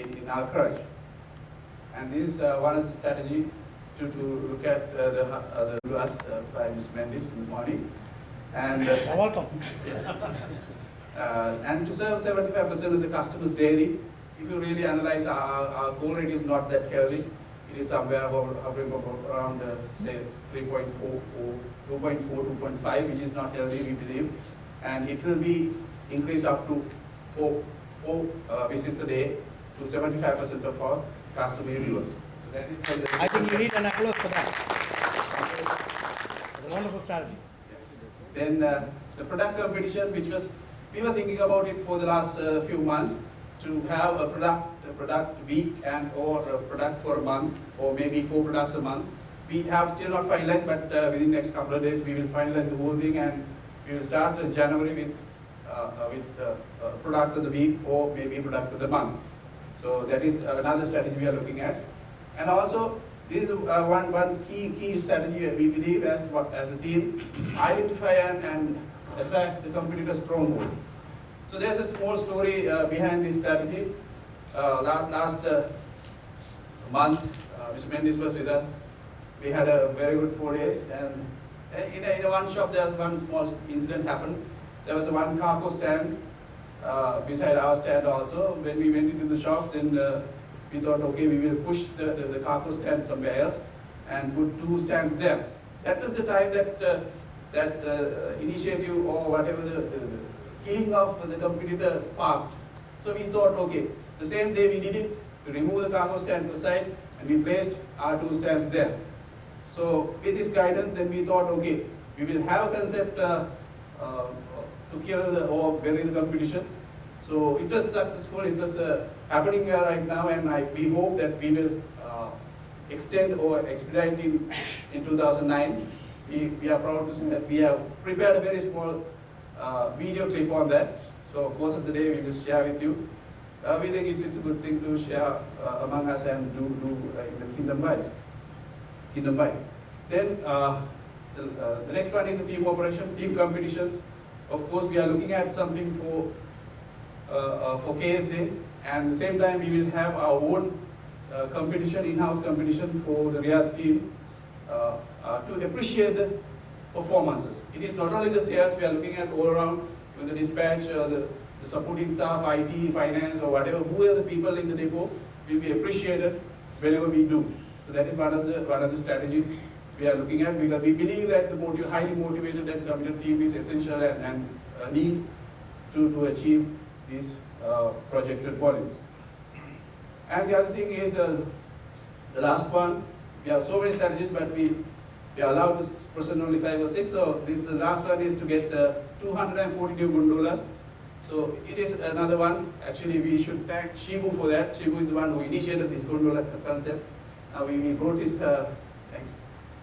in our courage. And this is one of the strategy to look at the us by Ms. Mendes in the morning. And You're welcome. and to serve 75% of the customers daily, if you really analyze our goal rate is not that healthy. It is somewhere hovering around say 3.4, 2.5, which is not healthy, we believe. And it will be increased up to four visits a day to 75% of our customer viewers. So that is I think you need an applause for that. It's a wonderful strategy. Then the product competition, which was, we were thinking about it for the last few months, to have a product week and or a product for a month, or maybe 4 products a month. We have still not finalized, but within the next couple of days we will finalize the whole thing, and we will start in January with product of the week or maybe product of the month. So that is another strategy we are looking at. And also, this is one key strategy we believe as a team, identify and attack the competitor's stronghold. So there's a small story behind this strategy. Last month, Mr. Mendes was with us. We had a very good 4 days, and in one shop there was one small incident happened. There was one cargo stand beside our stand also. When we went into the shop, then we thought, okay, we will push the cargo stand somewhere else and put 2 stands there. That was the time that initiative or whatever the killing of the competitor sparked. So we thought, okay, the same day we did it, we removed the cargo stand aside and we placed our 2 stands there. So with this guidance, then we thought, okay, we will have a concept to kill or bury the competition. So it was successful, it was happening right now, and we hope that we will extend or expedite in 2009. We are proud to say that we have prepared a very small video clip on that. So of course of the day we will share with you. We think it's a good thing to share among us and do in the Kingdom Bike. Then the next one is the team operation, team competitions. Of course, we are looking at something for KSA, and at the same time we will have our own competition, in-house competition for the Riyadh team to appreciate the performances. It is not only the sales, we are looking at all around, the dispatch, the supporting staff, IT, finance, or whatever, whoever the people in the depot will be appreciated whenever we do. So that is one of the strategies we are looking at, because we believe that the highly motivated and committed team is essential and need to achieve these projected volumes. And the other thing is the last one. We have so many strategies, but we are allowed to present only 5 or 6. So this last one is to get 240 new gondolas. So it is another one. Actually, we should thank Shibu for that. Shibu is the one who initiated this gondola concept. We brought this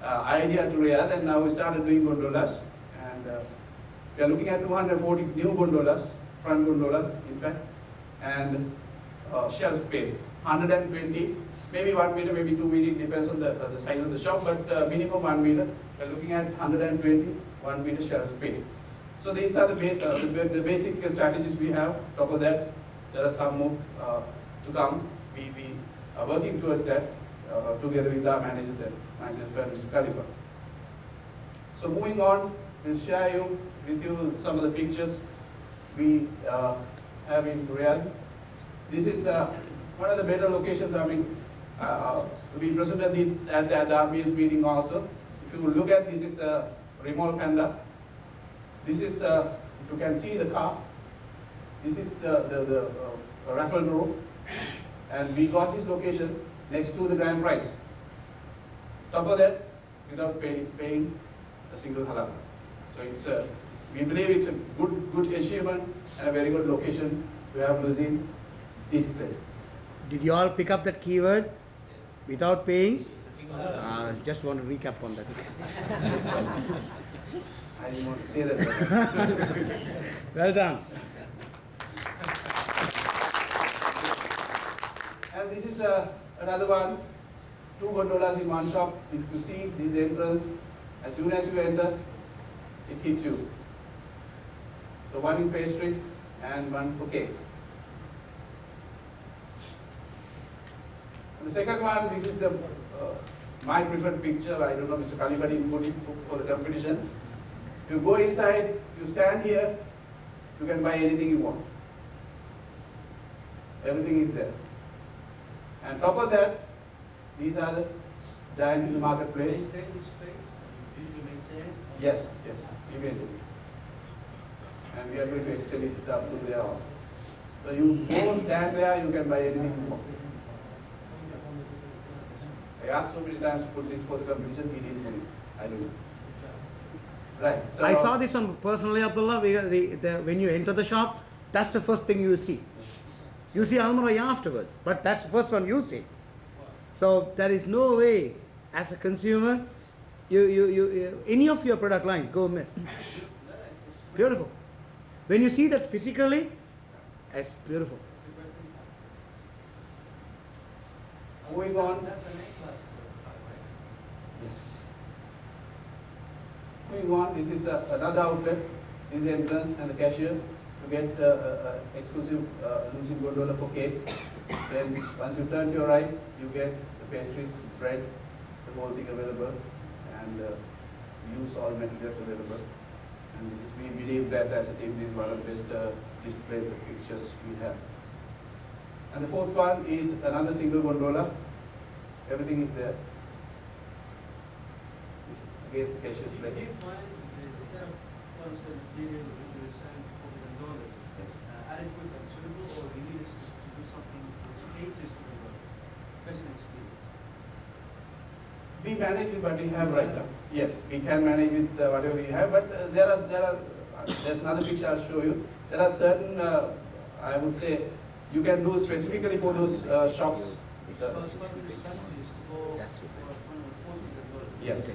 idea to Riyadh, and now we started doing gondolas. And we are looking at 240 new gondolas, front gondolas, in fact, and shelf space, 120, maybe 1 meter, maybe 2 meters, depends on the size of the shop, but minimum 1 meter. We are looking at 120, 1 meter shelf space. So these are the basic strategies we have. Top of that, there are some more to come. We are working towards that together with our managers and myself and Mr. Khalifa. So moving on, we'll share with you some of the pictures we have in Riyadh. This is one of the better locations. I mean, we presented this at the RBS meeting also. If you look at this, is Remol Panda. This is, if you can see the car, this is the raffle draw, and we got this location next to the grand prize. Top of that, without paying a single halal. So it's we believe it's a good achievement and a very good location to have Luzin display. Did you all pick up that keyword without paying? Just want to recap on that. I didn't want to say that. Well done. And this is another one, 2 gondolas in one shop. If you see this entrance, as soon as you enter, it hits you. So one in pastry and one for cakes. The second one, this is the my preferred picture. I don't know, Mr. Khalifa didn't put it for the competition. You go inside, you stand here, you can buy anything you want. Everything is there. And top of that, these are the giants in the marketplace. Maintain this space, usually maintain. Yes, yes, we will do. And we are going to extend it up to there also. So you go stand there, you can buy anything you want. I asked so many times to put this for the competition, he didn't put it. I don't know. Right. So I saw this one personally, Abdullah. When you enter the shop, that's the first thing you see. You see Almirah afterwards, but that's the first one you see. So there is no way, as a consumer, you any of your product lines go miss. Beautiful. When you see that physically, it's beautiful. moving on. That's an A-class right? Yes. Moving on, this is another outlet. This is the entrance and the cashier to get exclusive Lucid gondola for cakes. Then once you turn to your right, you get the pastries, bread, the whole thing available, and use all materials available. And this is, we believe that as a team, this is one of the best display pictures we have. And the fourth one is another single gondola. Everything is there. This against cashier's Do plate. you find the set of pumps and material which you were selling for the gondolas adequate and suitable, or do you need us to do something which caters to the gondolas? Question experience. We manage with what we have right now. Yes, we can manage with whatever we have, but there's another picture I'll show you. There are certain, I would say, you can do specifically for those shops. So as far as the strategy is to go That's for super. 240 gondolas. Yes, So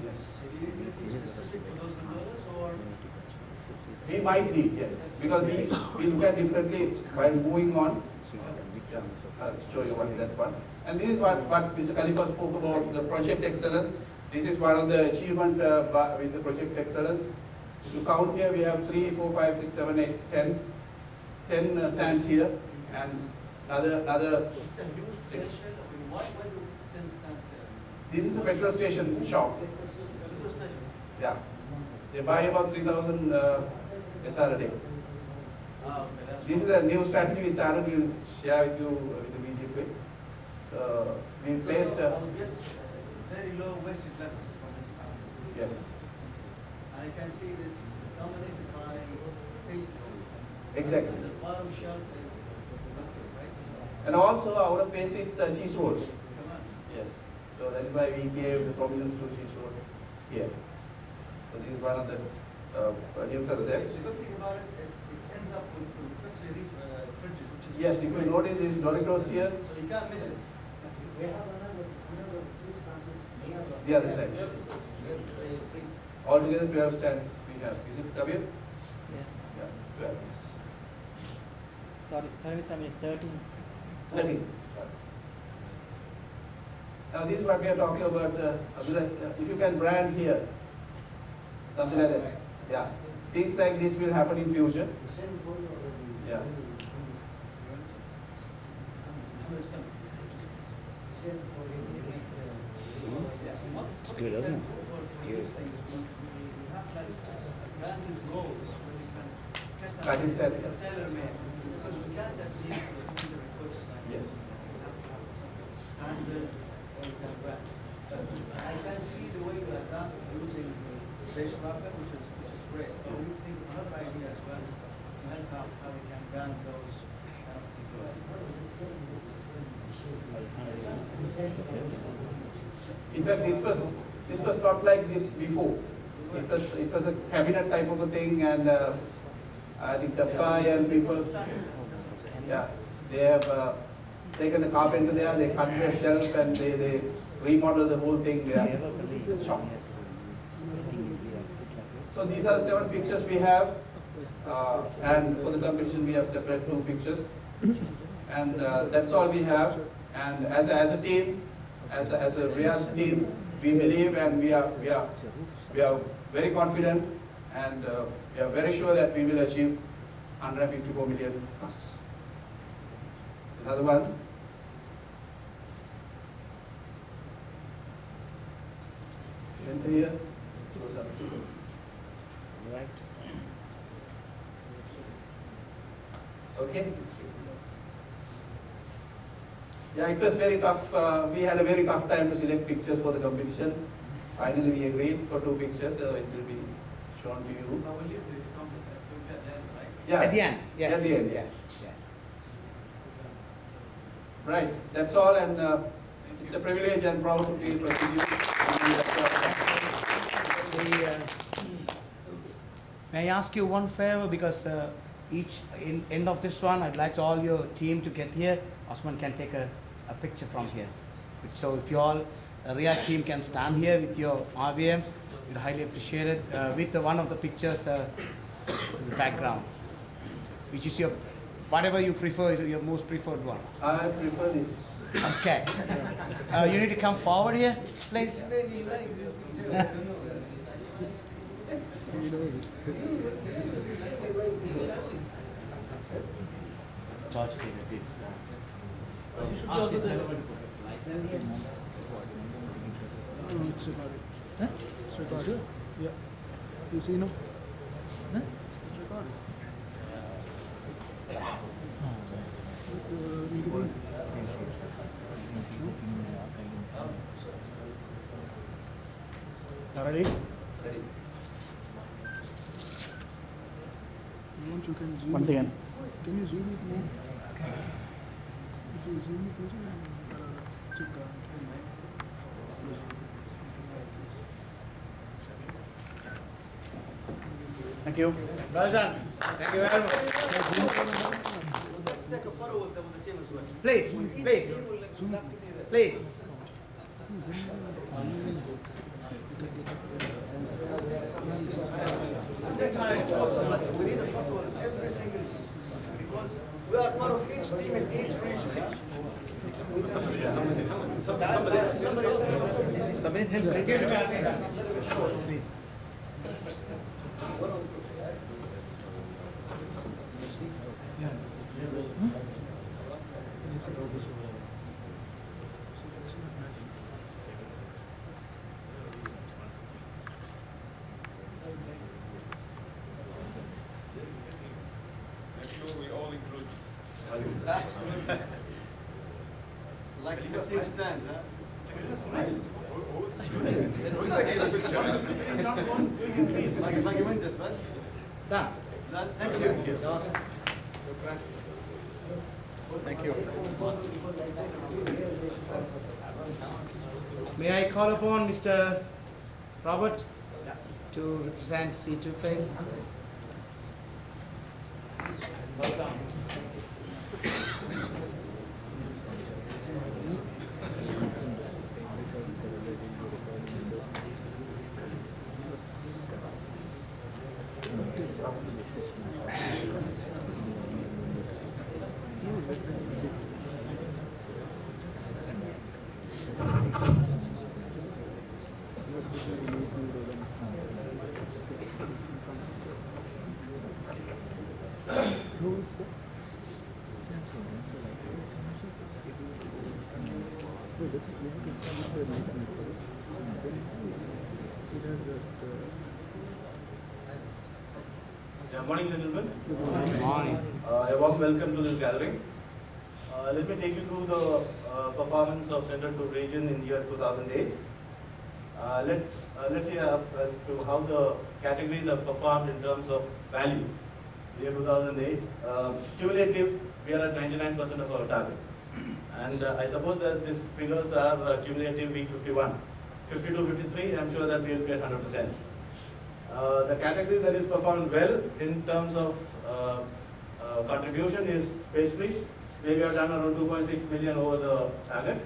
yes. do you need to be specific for those gondolas, or? We might need, yes, because we look at differently while moving on. Yeah, I'll show you what that one. And this is what Mr. Khalifa spoke about, the project excellence. This is one of the achievement with the project excellence. To count here, we have 3, 4, 5, 6, 7, 8, 10. 10 stands here, and another. Is it a huge potential? I mean, why do 10 stands there? This is a petrol station shop. Petrol station. Yeah, they buy about 3,000 SR a day. Ah, okay, that's This is a new strategy we started. We'll share with you with the media quick. So we placed. I would guess very low wastage levels from this town. Yes, And I can see it's dominated by pastry. exactly. And the bottom shelf is productive, right? And also our paste is cheese roll. Come on. Yes. So that is why we gave the prominence to cheese roll here. So this is one of the new So concepts. the good thing about it, it ends up with let's say fridges, which is. Yes, if you notice this Doritos here, So you can't miss it. We have another three stands. the other side. Altogether 12 stands we have. Is it Kabir? Yes. Yeah, 12. Sorry, Mr. Amin, it's 13. 13. Now this is what we are talking about. If you can brand here, something like that. Yeah. Things like this will happen in future. The same volume already. Yeah. It's coming. Same volume. Yeah. What good, we isn't can it? do for these things, we have like branded roles where we can Cut it, cut it. it's tailor-made, because we can't adhere to a single request like Yes. standard or we can brand. So I can see the way you are done using base profit, which is great. But we think of another idea as well to help out how we can brand those kind of things. In fact, this was not like this before. It was a cabinet type of a thing, and I think Tasfai and people, yeah, they have taken the carpenter there, they cut the shelf and they remodel the whole thing there. Shop. So these are the 7 pictures we have, and for the competition we have separate 2 pictures, and that's all we have. And as a team, as a real team, we believe and we are very confident, and we are very sure that we will achieve 154 million plus. Another one. Center here, close up. Right. Okay. Yeah, it was very tough. We had a very tough time to select pictures for the competition. Finally, we agreed for 2 pictures. It will be shown to you. Now, will you come to that then, right? Yeah. At the end. Yes. At the end, Yes. Yes. Right. That's all, and it's a privilege and proud to be with you. May I ask you one favor, because end of this one, I'd like all your team to get here. Osman can take a picture from here. So if you all, React team can stand here with your RVMs, we'd highly appreciate it. With one of the pictures in the background, which is your, whatever you prefer, is your most preferred one. I prefer this. Okay. You need to come forward here, please. George did a bit. You should be also there. No, it's recording. It's recording. Yeah. You see now? It's recording. Nicotine. Ready? Once you can zoom. Once again. Can you zoom it more? If you zoom it more, check out. Thank you. Well done. Thank you very much. Take a photo with the team as well. Please, please, please. Take a photo, but we need a photo of every single team. Because we are part of each team in each region. Somebody else. Please. Yeah. It's a robot. So it's not nice. Make sure we all include. Like 15 stands, huh? Like you win this, right? Done. Thank you. Thank you. May I call upon Mr. Robert to represent C2, please? Welcome. Yeah, morning, gentlemen. Good morning. A warm welcome to this gathering. Let me take you through the performance of Central to Region in year 2008. Let's see as to how the categories have performed in terms of value. Year 2008, cumulative, we are at 99% of our target. And I suppose that these figures are cumulative week 51. 52, 53, I'm sure that we will get 100%. The category that is performed well in terms of contribution is pastry, where we have done around 2.6 million over the target.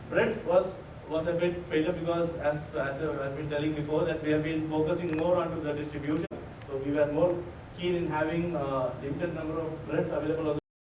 Bread was a bit failure because, as I've been telling before, that we have been focusing more onto the distribution. So we were more keen in having limited number of breads available on the